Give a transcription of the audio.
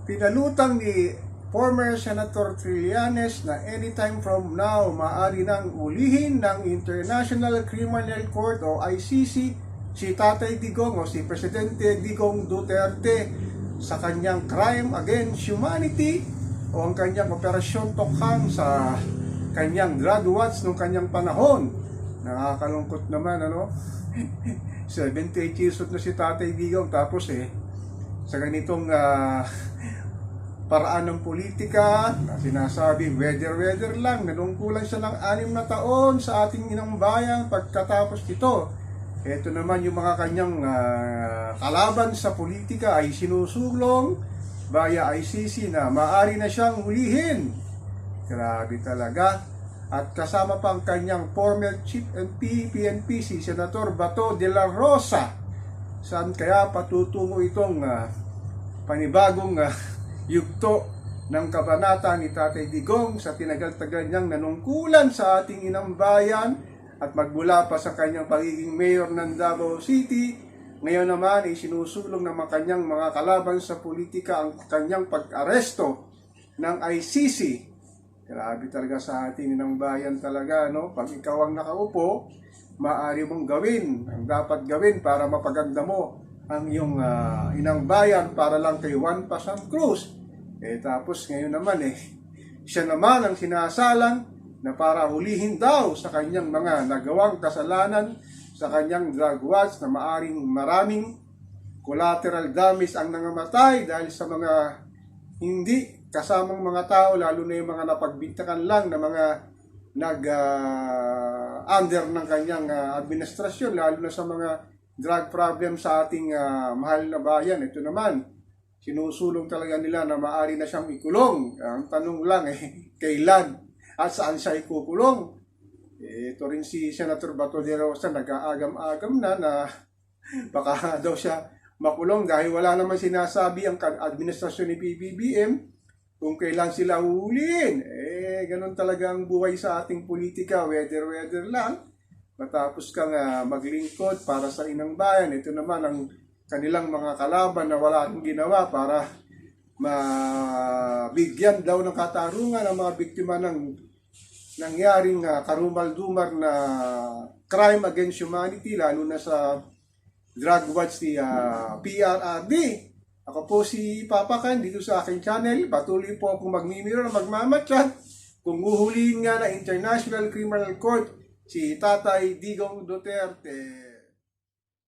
Pinalutang ni former Senator Trillanes na anytime from now maaari nang ulihin ng International Criminal Court o ICC si Tatay Digong o si Presidente Digong Duterte sa kanyang crime against humanity o ang kanyang operasyon tokhang sa kanyang drug watch nung kanyang panahon. Nakakalungkot naman, ano? 78 years old na si Tatay Digong, tapos sa ganitong paraan ng politika na sinasabi weather lang, nanungkulan siya ng 6 na taon sa ating inang bayan. Pagkatapos nito, ito naman yung mga kanyang kalaban sa politika ay sinusulong via ICC na maaari na siyang hulihin. Grabe talaga. At kasama pa ang kanyang former Chief PNP, si Senator Bato de la Rosa. Saan kaya patutungo itong panibagong yugto ng kabanata ni Tatay Digong sa tinagal-tagal niyang nanungkulan sa ating inang bayan at magmula pa sa kanyang pagiging mayor ng Davao City. Ngayon naman ay sinusulong ng kanyang mga kalaban sa politika ang kanyang pag-aresto ng ICC. Grabe talaga sa ating inang bayan talaga, no? Pag ikaw ang nakaupo, maaari mong gawin ang dapat gawin para mapaganda mo ang iyong inang bayan para lang kay Juan Pasang Cruz. Tapos ngayon naman siya naman ang sinasalang na para hulihin daw sa kanyang mga nagawang kasalanan sa kanyang drug watch na maaring maraming collateral damage ang nangamatay dahil sa mga hindi kasamang mga tao, lalo na yung mga napagbintangan lang na mga under ng kanyang administrasyon, lalo na sa mga drug problem sa ating mahal na bayan. Ito naman, sinusulong talaga nila na maaari na siyang ikulong. Ang tanong lang kailan at saan siya ikukulong? Ito rin si Senator Bato de la Rosa, nag-aagam-agam na baka daw siya makulong dahil wala naman sinasabi ang administrasyon ni PBBM kung kailan sila huhulihin. Ganun talaga ang buhay sa ating politika, weather lang. Matapos kang maglingkod para sa inang bayan, ito naman ang kanilang mga kalaban na wala akong ginawa para mabigyan daw ng katarungan ang mga biktima ng nangyaring karumal-dumar na crime against humanity, lalo na sa drug watch ni PRRD. Ako po si Papa Kan dito sa aking channel. Patuloy po akong magmimiro na magmamatsyat kung uhulihin nga na International Criminal Court si Tatay Digong Duterte.